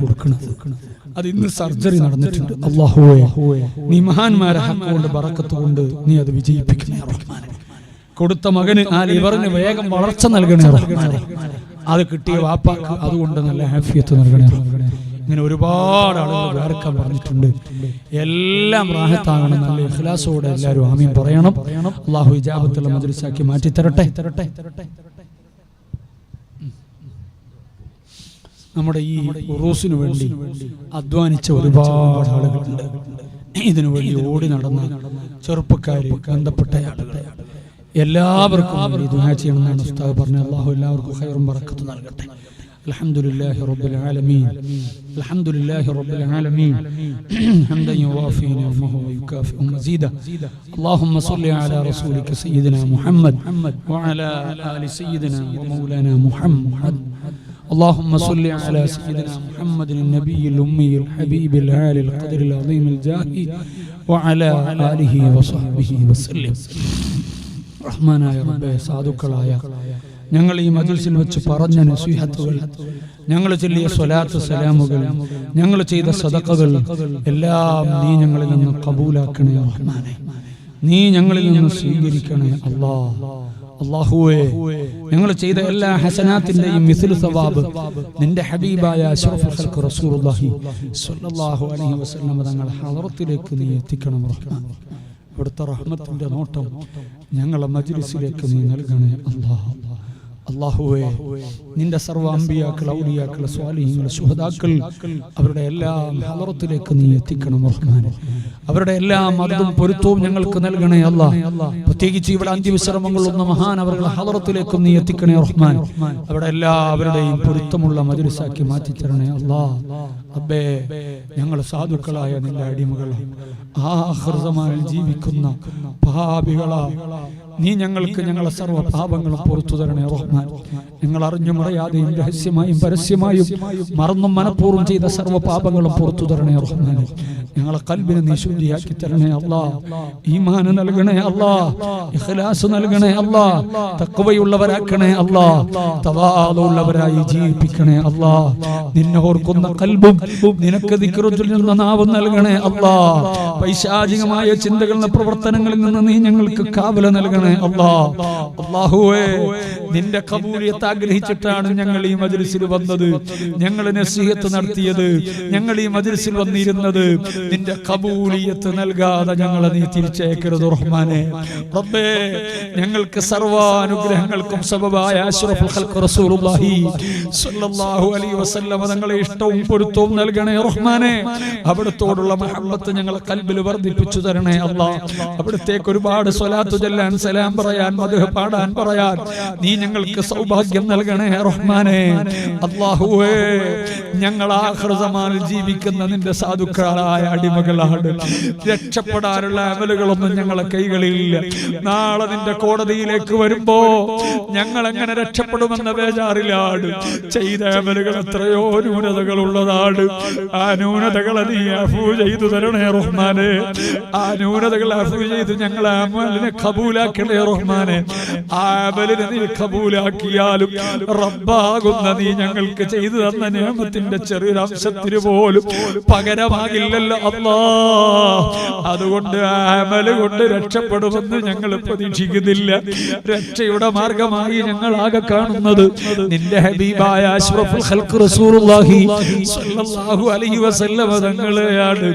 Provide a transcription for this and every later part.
കൊടുക്കുന്നത്. അത് ഇന്ന് സർജറി നടന്നിട്ടുണ്ട്. അല്ലാഹുവേ, നീ മഹാന്മാരെ ഹക്ക് കൊണ്ട് ബറക്കത്ത് കൊണ്ട് നീ അത് വിജയിപ്പിക്കണേ റഹ്മാനെ. കൊടുത്ത മകന് ആ ലിവറിന് വേഗം വളർച്ച നൽകണേ റഹ്മാനെ. അത് കിട്ടിയ വാപ്പാക്ക് അതുകൊണ്ട് നല്ല ആഫിയത്ത് നൽകണേ റഹ്മാനെ. ഇങ്ങനെ ഒരുപാട് ആളുകൾ വേർക്കാൻ പറഞ്ഞിട്ടുണ്ട്. എല്ലാം റാഹത്താകണം. നല്ല ഇഖ്ലാസോടെ എല്ലാവരും ആമീൻ പറയണം. അല്ലാഹു ഇജാബത്തുള്ള മജ്ലിസാക്കി മാറ്റി തരട്ടെ. നമ്മുടെ ഈ ഉറൂസിനു വേണ്ടി അധ്വാനിച്ച ഒരുപാട് ആളുകളുണ്ട്. ഇതിനു വേണ്ടി ഓടി നടന്ന ചെറുപ്പക്കാര്, ബന്ധപ്പെട്ട ആളുകൾ എല്ലാവർക്കും ദുആ ചെയ്യണമെന്നാണ് ഉസ്താദ് പറഞ്ഞത്. അല്ലാഹു എല്ലാവർക്കും ഖൈറും ബറക്കത്തും നൽകട്ടെ. അൽഹംദുലില്ലാഹി റബ്ബിൽ ആലമീൻ. അൽഹംദുലില്ലാഹി റബ്ബിൽ ആലമീൻ. ഹംദൻ യുവാഫി നിഅമഹു വയുകാഫിഉ മസീദ. അല്ലാഹുമ്മ സ്വല്ലി അലാ റസൂലിക സയ്യിദിനാ മുഹമ്മദ് വഅലാ ആലി സയ്യിദിനാ വമൗലാനാ മുഹമ്മദ്. اللهم صل على سيدنا محمد النبي الأمي الحبيب العالي القدر العظيم الجاه وعلى آله وصحبه وسلم. റഹ്മാനായ റബ്ബേ, സാധുക്കളായ ഞങ്ങൾ ഈ മജ്ലിസിൽ വെച്ച് പറഞ്ഞ നസീഹത്തുകൾ, ഞങ്ങൾ ചൊല്ലിയ സ്വലാത്ത് സലാമുകൾ, ഞങ്ങൾ ചെയ്ത സദഖകൾ എല്ലാം നീ ഞങ്ങളിൽ നിന്ന് കബൂലാക്കണേ റഹ്മാനെ. നീ ഞങ്ങളിൽ നിന്ന് സ്വീകരിക്കണേ അല്ലാഹുവേ. ഞങ്ങൾ ചെയ്ത എല്ലാ ഹസനാത്തിന്റെയും മിസ്ലു സവാബ് നിന്റെ ഹബീബായ അഷ്റഫുൽ ഖൽഖ് റസൂലുള്ളാഹി സ്വല്ലല്ലാഹു അലൈഹി വസല്ലം തങ്ങളുടെ ഹളറത്തിലേക്ക് നീ എത്തിക്കണം റഹ്മാൻ. അവിടുത്തെ റഹ്മത്തിന്റെ നോട്ടം ഞങ്ങളെ മജ്ലിസിലേക്ക് നീ നൽകണേ അല്ലാഹുവേ. നിന്റെ സർവ്വ അമ്പിയാക്കൾ, ഔലിയാക്കൾ, സ്വാലിഹീങ്ങൾ, ശുഹദാക്കൾ അവരുടെ എല്ലാം ഹളറത്തിലേക്ക് നീ എത്തിക്കണം റഹ്മാനെ. അവരുടെ എല്ലാ മദതും പൊരുത്തവും ഞങ്ങൾക്ക് നൽകണേ അല്ലാഹ്. പ്രത്യേകിച്ച് ഇവിടെ അന്ത്യവിശ്രമങ്ങളുള്ള മഹാൻ അവരുടെ ഹളറത്തിലേക്കും നീ എത്തിക്കണേ റഹ്മാൻ. അവരുടെ എല്ലാവരുടെയും പൊരുത്തമുള്ള മജ്ലിസാക്കി മാറ്റിത്തരണേ അല്ലാഹ്. റബ്ബേ, ഞങ്ങൾ സാധുക്കളായ നിന്റെ അടിമകൾ, ആഖിർ സമാനിൽ ജീവിക്കുന്ന പാപികളാ, നീ ഞങ്ങൾക്ക് ഞങ്ങളെ സർവ്വ പാപങ്ങളും പുറത്തു തരണേ റഹ്മാൻ. ഞങ്ങൾ അറിഞ്ഞും അറിയാതെയും രഹസ്യമായും പരസ്യമായും മറന്നും മനഃപൂർവ്വം ചെയ്ത സർവ്വ പാപങ്ങളും പുറത്തു തരണേ റഹ്മാൻ. ഞങ്ങളെ ഖൽബിനെ നീ ശുദ്ധിയാക്കി തരണേ അല്ലാഹ്. ഈമാൻ നൽകണേ അല്ലാഹ്. ഇഖ്ലാസ് നൽകണേ അല്ലാഹ്. തഖ്വയുള്ളവരാക്കണേ അല്ലാഹ്. തവാദുള്ളവരായി ജീവിപ്പിക്കണേ അല്ലാഹ്. നിന്നെ ഓർക്കുന്ന ഖൽബും നിനക്ക് ദിക്റ് ചൊല്ലുന്ന നാവും നൽകണേ അല്ലാഹ്. പൈശാചികമായ ചിന്തകളുടെ പ്രവർത്തനങ്ങളിൽ നിന്ന് നീ ഞങ്ങൾക്ക് കാവൽ നൽകണേ അല്ലാഹുവേ. നിന്റെ ഖബൂലിയത്ത് ആഗ്രഹിച്ചിട്ടാണ് ഞങ്ങൾ ഈ മജ്ലിസിൽ വന്നത്, ഞങ്ങൾ നസീഹത്ത് നടത്തിയത്, ഞങ്ങൾ ഈ മജ്ലിസിൽ വന്നിരുന്നത്. നിന്റെ ഖബൂലിയത്ത് നൽകാതെ ഞങ്ങളെ നീ തിരിച്ചേക്കരുത് റഹ്മാനെ. റബ്ബേ, ഞങ്ങൾക്ക് സർവാനുഗ്രഹങ്ങൾക്കും സബബായ അഷ്റഫുൽ ഖൽഖ് റസൂലുള്ളാഹി സ്വല്ലല്ലാഹു അലൈഹി വസല്ലം തങ്ങളെ ഇഷ്ടവും പൊരുത്തവും നൽകണേ റഹ്മാനെ. അവിടുത്തോടുള്ള മഹബ്ബത്ത് ഞങ്ങളെ ഖൽബിൽ വർദ്ധിപ്പിച്ചു തരണേ അല്ലാഹ്. അവിടുത്തേക്ക് ഒരുപാട് സ്വലാത്ത് ചൊല്ലാൻ, സലാം പറയാൻ, മദ്ഹ് പാടാൻ പറയാൻ നീ ഞങ്ങൾക്ക് സൗഭാഗ്യം നൽകണേ റഹ്മാനെ. അല്ലാഹുവേ, ഞങ്ങൾ ആഖിർ സമാനിൽ ജീവിക്കുന്ന നിന്റെ സാധുക്കളായ അടിമകളാണ്. രക്ഷപ്പെടാനുള്ള അമലുകളൊന്നും ഞങ്ങളെ കൈകളിലില്ല. നാളെ നിന്റെ കോടതിയിലേക്ക് വരുമ്പോ ഞങ്ങൾ എങ്ങനെ രക്ഷപ്പെടുമെന്ന ബേജാറിലാണ്. ചെയ്ത അമലുകൾ എത്രയോ ന്യൂനതകൾ ഉള്ളതാണ്. ആ ന്യൂനതകളെ നീ അഫൂ ചെയ്തു തരണേ റഹ്മാനെ. ആ ന്യൂനതകൾ അഫൂ ചെയ്ത് ഞങ്ങളെ അമലിനെ കബൂലാക്കണേ റഹ്മാനെ. ആ അമലിനെ നീ കബൂലാക്കിയാലും റബ്ബാകുന്ന നീ ഞങ്ങൾക്ക് ചെയ്തു തന്ന നിഅമത്തിന്റെ ചെറിയൊരു അംശത്തിന് പോലും പകരമാകില്ലല്ലോ അല്ലാഹ്. അതുകൊണ്ട് ആ അമല് കൊണ്ട് രക്ഷപ്പെടുമെന്ന് ഞങ്ങൾ പ്രതീക്ഷിക്കുന്നില്ല. രക്ഷയുടെ മാർഗമായി ഞങ്ങൾ ആകെ കാണുന്നത് നിന്റെ ഹബീബായ അഷ്റഫുൽ ഖൽഖ് റസൂലുള്ളാഹി സ്വല്ലല്ലാഹു അലൈഹി വസല്ലം തങ്ങളെയാണ്.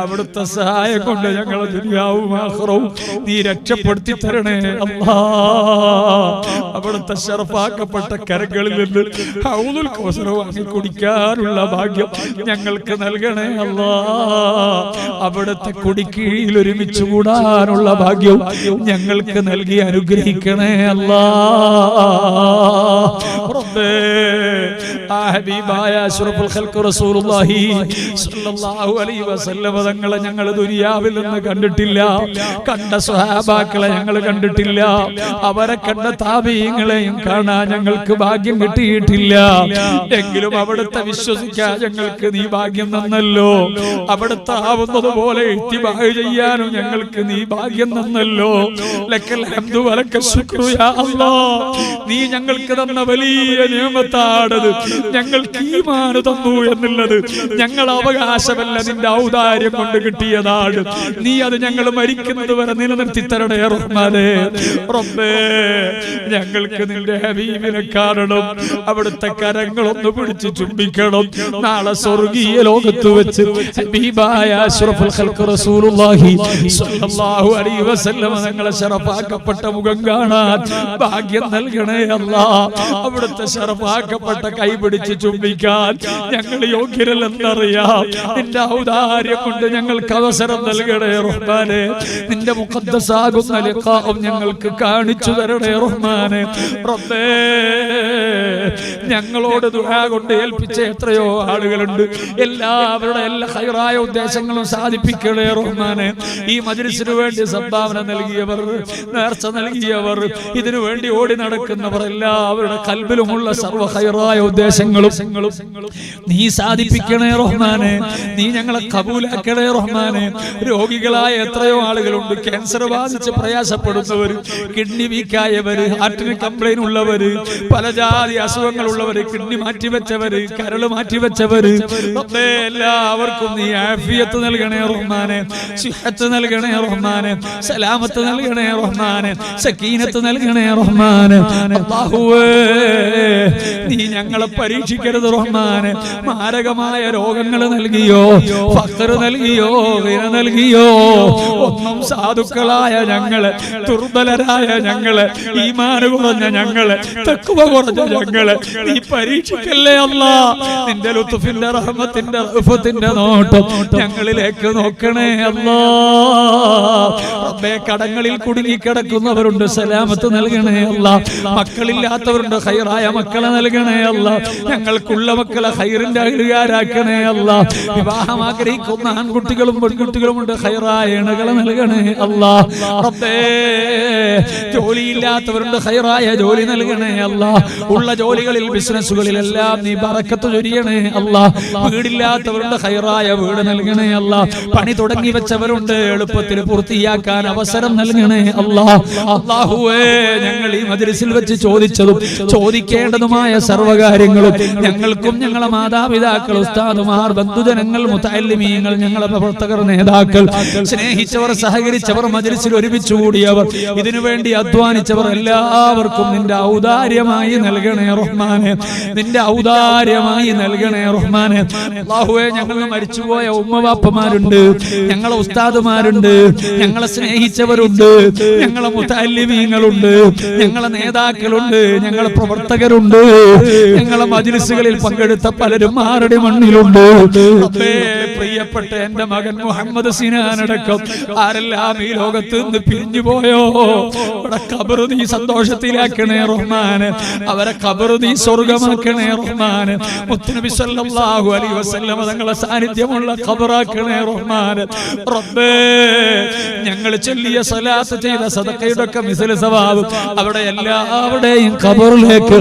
അവിടുത്തെ സഹായം കൊണ്ട് ഞങ്ങളെ ദുനിയാവും ആഖിറവും നീ രക്ഷപ്പെടുത്തി തരണേ അല്ലാഹ്. അവിടുത്തെ ശറഫാക്കപ്പെട്ട കരങ്ങളിൽ നിന്ന് ഹൗദുൽ കൗസർ വാങ്ങി കുടിക്കാനുള്ള ഭാഗ്യം ഞങ്ങൾക്ക് നൽകണേ അല്ലാഹ്. അവിടുത്തെ കുടിക്കീഴിൽ ഒരുമിച്ച് കൂടാനുള്ള ഭാഗ്യം ഞങ്ങൾക്ക് നൽകി അനുഗ്രഹിക്കണേ അല്ലാഹ്. റബ്ബേ, ആ ഹബീബായ അഷ്റഫുൽ ഖൽഖ് റസൂലുള്ളാഹി സ്വല്ലല്ലാഹു അലൈഹി വസല്ലം തങ്ങളെ ഞങ്ങൾ ദുനിയാവിൽ നിന്ന് കണ്ടിട്ടില്ല. കണ്ട സ്വഹാബാക്കളെ ഞങ്ങൾ കണ്ടിട്ടില്ല. അവരെ കണ്ട താബീങ്ങളെയും കാണാൻ ഞങ്ങൾക്ക് ഭാഗ്യം കിട്ടിയിട്ടില്ല. എങ്കിലും അവിടുത്തെ വിശ്വസിക്കാൻ ഞങ്ങൾക്ക് നീ ഭാഗ്യം തന്നല്ലോ. അവിടുത്തെ ആവുന്നത് പോലെ ഇത്തിബാഅ് ചെയ്യാനും ഞങ്ങൾക്ക് നീ ഭാഗ്യം തന്നല്ലോ. ലക്കൽ ഹംദു വലക്കൽ ശുക്രു യാ അല്ലാഹ്. നീ ഞങ്ങൾക്ക് തന്ന വലിയ നിഅമത്താണത്. ഞങ്ങൾക്ക് ഈമാൻ തന്നു എന്നുള്ളത് ഞങ്ങൾ അവകാശമല്ല, നിന്റെ ഔദാര്യം കൊണ്ട് കിട്ടിയതാണ്. നീ അത് ഞങ്ങൾ മരിക്കുന്നത് വരെ നിലനിർത്തി തരണേ റഹ്മാനേ. റബ്ബേ, ഞങ്ങൾക്ക് നിന്റെ ഹബീബിനെ കാണണം, അവിടുത്തെ കരങ്ങളൊന്ന് പിടിച്ച് ചുംബിക്കണം. നാളെ സ്വർഗീയ ലോകത്ത് വെച്ച് ഹബീബായ അഷ്റഫുൽ ഖൽഖ് റസൂലുള്ളാഹി സ്വല്ലല്ലാഹു അലൈഹി വസല്ലം തങ്ങളെ ശറഫാക്കപ്പെട്ട മുഖം കാണാൻ ഭാഗ്യം നൽകണേ അല്ലാഹ്. അവിടുത്തെ ശറഫാക്കപ്പെട്ട കൈ പിടിച്ച് ചുംബിക്കാൻ ഞങ്ങൾ യോഗ്യരല്ലെന്നറിയാം. നിന്റെ ഔദാര്യം കൊണ്ട് ഞങ്ങൾക്ക് അവസരം നൽകണേ റഹ്മാനേ. നിന്റെ മുഖദ്ദസാകുന്ന ലിഖാഉം ഞങ്ങൾക്ക് കാണിച്ചു തരണേ റഹ്മാനേ. റബ്ബേ, ഞങ്ങളോട് ദുആ കൊണ്ട് ഏൽപ്പിച്ച എത്രയോ ആളുകളുണ്ട്. എല്ലാവരുടെ എല്ലാ ഖൈറായ ഉദ്ദേശങ്ങളും സാധിപ്പിക്കണേ റഹ്മാനേ. ഈ മജ്‌ലിസിനു വേണ്ടി സംഭാവന നൽകിയവർ, നേർച്ച നൽകിയവർ, ഇതിനു വേണ്ടി ഓടി നടക്കുന്നവർ, എല്ലാവരുടെ ഖൽബിലുമുള്ള സർവ്വ ഖൈറായ ഉദ്ദേശങ്ങളും നീ സാധിപ്പിക്കണേ റഹ്മാനേ. നീ ഞങ്ങളെ കബൂലാക്കണേ റഹ്മാനേ. രോഗികളായ എത്രയോ ആളുകളുണ്ട്, ക്യാൻസർ ബാധിച്ച് പ്രയാസപ്പെടുന്നവർ, കിഡ്നി വീക്കായവര്, ഹാർട്ടിന് കംപ്ലൈന്റ് ഉള്ളവര്, പല ജാതി അസുഖങ്ങളുള്ളവര്, കിഡ്നി മാറ്റിവെച്ചവര്, കരള് മാറ്റിവെച്ചവര്, എല്ലാവർക്കും നീ ആഫിയത്ത് നൽകണേ റഹ്മാനെ, സിഹത്ത് നൽകണേ റഹ്മാനെ, സലാമത്ത് നൽകണേ റഹ്മാനെ, സക്കീനത്ത് നൽകണേ റഹ്മാനെ. അല്ലാഹുവേ, നീ ഞങ്ങളെ പരീക്ഷിക്കരുത് റഹ്മാനെ. മാരകമായ രോഗങ്ങൾ നൽകിയോ, ഫഖർ നൽകിയോ, ഗിന നൽകിയോ, ഒന്നും സാധുക്കളായ ഞങ്ങളെ, ദുർബലരായ ഞങ്ങളെ, ഈമാൻ കുറഞ്ഞ ഞങ്ങളെ, തഖ്വ കുറഞ്ഞ ഞങ്ങളെ നീ പരീക്ഷിക്കല്ലേ അല്ലാഹ്. നിന്റെ ലുത്ഫിന്റെ റഹ്മത്തിന്റെ റഹ്ഫത്തിന്റെ നോട്ടം ഞങ്ങളിലേക്ക് നോക്കണേ അല്ലാഹ്. റബ്ബേ, കടങ്ങളിൽ കുടുങ്ങി കിടക്കുന്നവരുണ്ട്, സലാമത്ത് നൽകണേ അല്ലാഹ്. മക്കളില്ലാത്തവരുണ്ട്, ഖൈറായ മക്കളെ നൽകണേ അല്ലാഹ്. ഞങ്ങൾക്കുള്ള മക്കളെ ഖൈറിന്റെ അയൽക്കാരാക്കണേ അല്ലാഹ്. വിവാഹം ആഗ്രഹിക്കുന്ന ആൺകുട്ടികളും പെൺകുട്ടികളും ഉണ്ട്, ഖൈറായ ഇണകളെ നൽകണേ അല്ലാഹ്. റബ്ബേ, ജോലിയില്ലാത്തവരുണ്ട്, ഖൈറായ ജോലി നൽകണേ അല്ലാഹ്. ഉള്ള ജോലികളിൽ, ബിസിനസ്സുകളിലെല്ലാം നീ ബറക്കത്ത് ചൊരിയണേ അല്ലാഹ്. വീടില്ലാത്തവരുണ്ട്, ഖൈറായ വീട് നൽകണേ അല്ലാഹ്. പണി തുടങ്ങി വെച്ചവരുണ്ട്, എളുപ്പത്തിൽ പൂർത്തിയാക്കാൻ അവസരം നൽകണേ അല്ലാഹ്. അല്ലാഹുവേ, ഞങ്ങൾ ഈ മജ്‌ലിസിൽ വെച്ച് ചോദിച്ചതും ചോദിക്കേണ്ടതുമായ സർവ്വകാര്യങ്ങളും ഞങ്ങൾക്കും ഞങ്ങളെ മാതാപിതാക്കൾ, ഉസ്താദുമാർ, ബന്ധുജനങ്ങൾ, മുതഅല്ലിമീങ്ങൾ, ഞങ്ങളെ പ്രവർത്തകർ, നേതാക്കൾ, സ്നേഹിച്ചവർ, സഹകരിച്ചവർ, മജ്‌ലിസിൽ ഒരുമിച്ച് കൂടിയവർ, ഇതിനു വേണ്ടി അധ്വാനിച്ചവർ എല്ലാവർക്കും നിന്റെ ഔദാര്യമായി നൽകണേ റഹ്മാനെ. നിന്റെ ഔദാര്യമായി നൽകണേ റഹ്മാനെ. അല്ലാഹുവേ, ഞങ്ങൾ മരിച്ചുപോയ ഉമ്മവാപ്പമാരുണ്ട്, ഞങ്ങളെ ഉസ്താദുമാരുണ്ട്, ഞങ്ങളെ സ്നേഹിച്ചവരുണ്ട്, ഞങ്ങളെ മുതഅല്ലിമീങ്ങളുണ്ട്, ഞങ്ങളെ നേതാക്കളുണ്ട്, ഞങ്ങളെ പ്രവർത്തകരുണ്ട്, ഞങ്ങളെ മജ്‌ലിസുകളിൽ പങ്കെടുത്ത പലരും ആരുടെ മണ്ണിലുണ്ട്. പ്രിയപ്പെട്ട എന്റെ മകൻ മുഹമ്മദ് സിനാൻ അടക്കം ആരെല്ലാം ഈ ലോകത്ത് നിന്ന് പിരിഞ്ഞു പോയോ, അവരുടെ ഖബർ നീ സന്തോഷത്തിലാക്കണേ റഹ്മാനെ. അവരെ ഖബർ നീ സ്വർഗമാക്കണേ റഹ്മാനെ. മുത്തുനബി സല്ലല്ലാഹു അലൈഹി വസല്ലം തങ്ങളുടെ സാന്നിധ്യമുള്ള ഖബറാക്കണേ റഹ്മാനെ. റബ്ബേ, ഞങ്ങൾ ചൊല്ലിയ സ്വലാത്ത് ചെയ്ത സദഖയുടെ ഒക്കെ മിസ്ൽ സവാബ് അവിടെ എല്ലാവരുടെയും ഖബറിലേക്ക്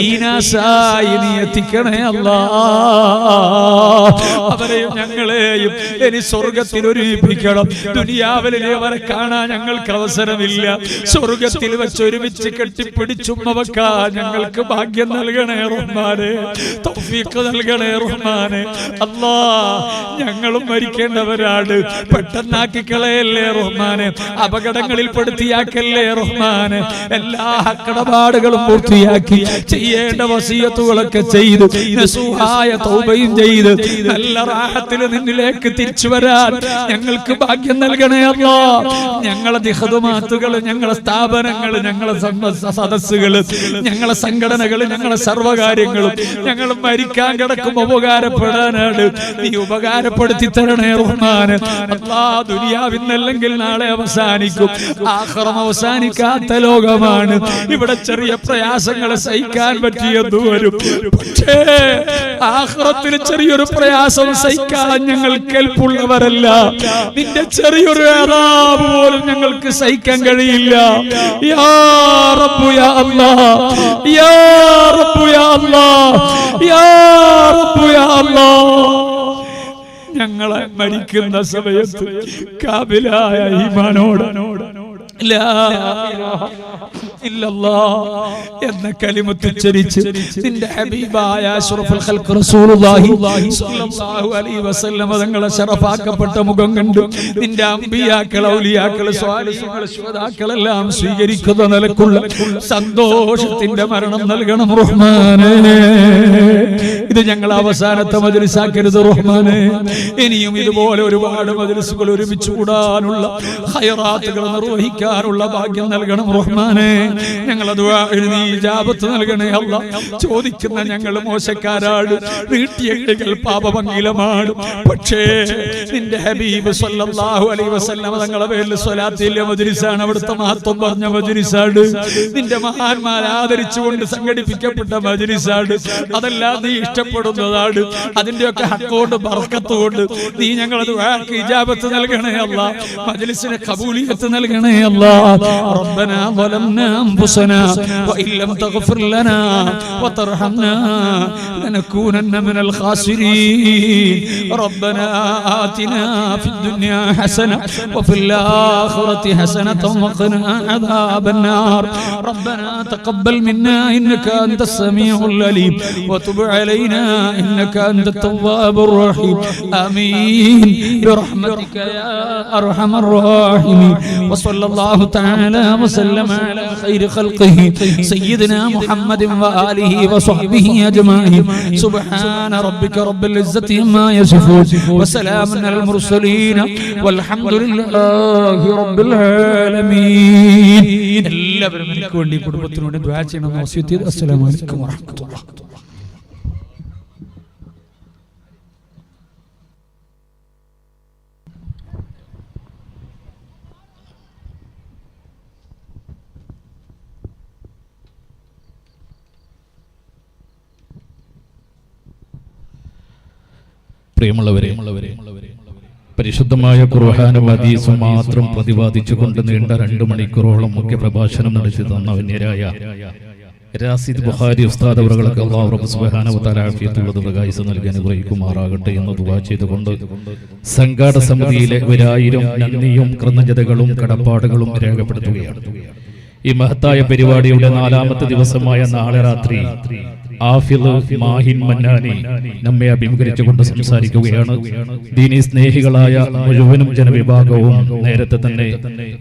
ഈനാസായി നീ എത്തിക്കണേ അല്ലാഹ്. അവരെയും ഞങ്ങളെയും ഇനി സ്വർഗത്തിൽ ഒരുമിപ്പിക്കണം. ദുനിയാവിൽ അവരെ കാണാൻ ഞങ്ങൾക്ക് അവസരമില്ല, സ്വർഗത്തിൽ വെച്ച് ഒരുമിച്ച് കെട്ടിപ്പിടിച്ചുമ്മ വെക്കാൻ ഞങ്ങൾക്ക് ഭാഗ്യം നൽകണേ റഹ്മാനെ, തൗഫീഖ് നൽകണേ റഹ്മാനെ. അല്ലാഹ്, ഞങ്ങളും മരിക്കേണ്ടവരാണ്, പെട്ടെന്നാക്കി കളയല്ലേ റഹ്മാനെ, അപകടങ്ങളിൽ പെടുത്തിയാക്കല്ലേ റഹ്മാനെ. എല്ലാ കടപാടുകളും പൂർത്തിയാക്കി ചെയ്യേണ്ട വസിയത്തുകളൊക്കെ ചെയ്ത് നസൂഹായ തൗബയും ചെയ്ത് നല്ല റാഹത്തിൽ നിന്നിലേക്ക് തിരിച്ചു വരാൻ ഞങ്ങൾക്ക് ഭാഗ്യം നൽകണേ അല്ലാഹ്. ഞങ്ങളെ ദിഖദുമാത്തുകൾ, ഞങ്ങളെ സ്ഥാപനങ്ങൾ, ഞങ്ങളെ സദസ്സുകൾ, ഞങ്ങളെ സംഘടനകൾ, ഞങ്ങളെ സർവകാര്യങ്ങളും ഞങ്ങൾ മരിക്കാൻ കിടക്കുമ്പോൾ ഉപകാരപ്പെടാനാണ് നീ ഉപകാരപ്പെടുത്തി തരണേ റഹ്മാനെ. അല്ലാഹ്, ദുനിയാവിന്നല്ലെങ്കിൽ നാളെ അവസാനിക്കും, ആഖിറം അവസാനിക്കാത്ത ലോകമാണ്. ഇവിടെ ചെറിയ പ്രയാസങ്ങളെ സഹിക്കാൻ പറ്റിയെന്ന് വരും, പക്ഷേ ആഖിറത്തിൽ ചെറിയൊരു പ്രയാസം സഹിക്കാൻ ഞങ്ങൾ കേൾപ്പുള്ളവരല്ല. നിന്റെ ചെറിയൊരു അദാബ് പോലും ഞങ്ങൾക്ക് സഹിക്കാൻ കഴിയില്ല. യാ റബ്ബു യാ അല്ലാഹ്, യാ റബ്ബു യാ അല്ലാഹ്, യാ റബ്ബു യാ അല്ലാഹ്. ഞങ്ങളെ മരിക്കുന്ന സമയത്ത് കാബിലായ ഈമാനോട് ലാ ഇലാഹ ഇല്ലല്ലാഹ് എന്ന കലിമത്ത് ഉച്ചരിച്ച് നിന്റെ ഹബീബായ അഷ്റഫുൽ ഖൽഖ് റസൂലുള്ളാഹി സ്വല്ലല്ലാഹു അലൈഹി വസല്ലം തങ്ങളെ ശറഫാക്കപ്പെട്ട മുഖം കണ്ടു നിന്റെ അമ്പിയാക്കൾ ഔലിയാക്കൾ സ്വാലിഹീങ്ങൾ ശുഹദാക്കൾ എല്ലാം സ്വീകരിക്കുന്ന നിലക്കുള്ള സന്തോഷത്തിന്റെ മരണം നൽകണം റഹ്മാനേ. ഇത് ഞങ്ങൾ അവസാനത്തെ മജ്‌ലിസാക്കരുത് റഹ്മാനേ. ഇനിയും ഇതുപോലെ ഒരുപാട് മജ്‌ലിസുകൾ ഒരുമിച്ച് കൂടാനുള്ള ഖൈറാത്തുകൾ നിർവഹിക്കാനുള്ള ഭാഗ്യം നൽകണം റഹ്മാനേ. ഞങ്ങളെ ദുആഇന് നീ ഇജാബത്ത് നൽകണേ അല്ലാഹ്. ചോദിക്കുന്ന ഞങ്ങൾ മോശക്കാരാണ്, നീട്ടിയ കൈകൾ പാപമംഗലമാണ്. പക്ഷേ നിന്റെ ഹബീബ് സ്വല്ലല്ലാഹു അലൈഹി വസല്ലം തങ്ങളെ പേരിൽ സ്വലാത്തിലെ മജ്‌ലിസാണ്, അവിടുത്തെ മഹത്വം പറഞ്ഞ മജ്‌ലിസാണ്, നിന്റെ മഹാന്മാർ ആദരിച്ചുകൊണ്ട് സംഘടിപ്പിക്കപ്പെട്ട മജ്‌ലിസാണ്. അതെല്ലാം നീ ഇഷ്ടപ്പെടുന്നതാണ്. അതിന്റെയൊക്കെ ഹഖോട് ബർക്കത്ത് കൊണ്ട് നീ ഞങ്ങളെ ദുആക്ക് ഇജാബത്ത് നൽകണേ അല്ലാഹ്. മജ്‌ലിസിനെ ഖബൂലിയത്ത് നൽകണേ അല്ലാഹ്. റബ്ബനാ ളലംനാ അൻഫുസനാ വഇൻ ലം തഗ്ഫിർ ലനാ വതർഹംനാ ലനകൂനന്ന മിനൽ ഖാസിരീൻ. റബ്ബനാ ആതിനാ ഫിദ് ദുനിയാ ഹസന വഫിൽ ആഖിറതി ഹസനതൻ വഖിനാ അദാബൻ നാർ. റബ്ബനാ തഖബ്ബൽ മിന്നാ ഇന്നക അൻതസ് സമീഉൽ അലീം വതുബ് അലൈനാ ഇന്നക അൻതത് തവ്വാബുർ റഹീം. ആമീൻ برحمتك يا أرحم الراحمين. وصلى الله تعالى وسلم على خير خلقه سيدنا محمد وآله وصحبه أجمعين. سبحان ربك رب العزة عما يصفون وسلام على المرسلين والحمد لله رب العالمين. എല്ലാവരും എനിക്ക് വേണ്ടി കുടുംബത്തിനോട് ദുആ ചെയ്യണമെന്ന് വസിയത്ത് ചെയ്തു. അസ്സലാമു അലൈക്കും വറഹ്മത്തുള്ളാഹി. പ്രിയമുള്ളവരെ, പരിശുദ്ധമായ ഖുർആനും ഹദീസും മാത്രം പ്രതിപാദിച്ചുകൊണ്ട് നീണ്ട 2 മണിക്കൂറോളം മുഖ്യ പ്രഭാഷണം നടത്തി തന്ന വന്യരായ രാസിദ് ബുഖാരി ഉസ്താദ് അവർക്ക് അല്ലാഹു റബ്ബ് സുബ്ഹാനഹു വ തആല ആഫിയത്തുള്ള ദീർഘായുസ്സ് നൽകി അനുഗ്രഹിക്കുമാറാകട്ടെ എന്ന് ദുആ ചെയ്തുകൊണ്ട് സംഘാടക സമിതിയിലെ 1000 നന്ദിയും കൃതജ്ഞതകളും കടപ്പാടുകളും രേഖപ്പെടുത്തുകയാണ്. ഈ മഹത്തായ പരിപാടിയുടെ 4ാമത്തെ ദിവസമായ നാളെ രാത്രി ആഫിദ് മാഹിൻ മന്നാനി നമ്മെ അഭിമുഖീകരിച്ചുകൊണ്ട് സംസാരിക്കുകയാണ്. ദീനി സ്നേഹികളായ മുഴുവനും ജനവിഭാഗവും നേരത്തെ തന്നെ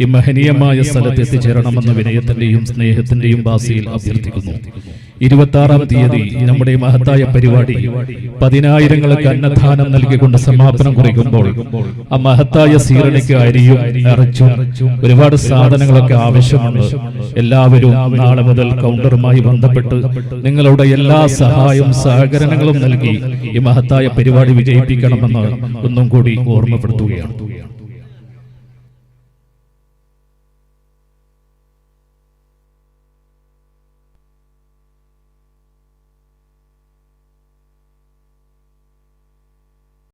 ഈ മഹനീയമായ സ്ഥലത്ത് എത്തിച്ചേരണമെന്ന വിനയത്തിന്റെയും സ്നേഹത്തിന്റെയും ഭാഷയിൽ അഭ്യർത്ഥിക്കുന്നു. 26-ാം തീയതി നമ്മുടെ മഹത്തായ പരിപാടി 10,000ങ്ങൾക്ക് അന്നദാനം നൽകിക്കൊണ്ട് സമാപനം കുറിക്കുമ്പോൾ ആ മഹത്തായ സീറണിക്ക് അരിയും ഇറച്ചും ഒരുപാട് സാധനങ്ങളൊക്കെ ആവശ്യമുണ്ട്. എല്ലാവരും നാളെ മുതൽ കൗണ്ടറുമായി ബന്ധപ്പെട്ട് നിങ്ങളുടെ എല്ലാ സഹായവും സഹകരണങ്ങളും നൽകി ഈ മഹത്തായ പരിപാടി വിജയിപ്പിക്കണമെന്ന് ഒന്നും കൂടി ഓർമ്മപ്പെടുത്തുകയാണ്.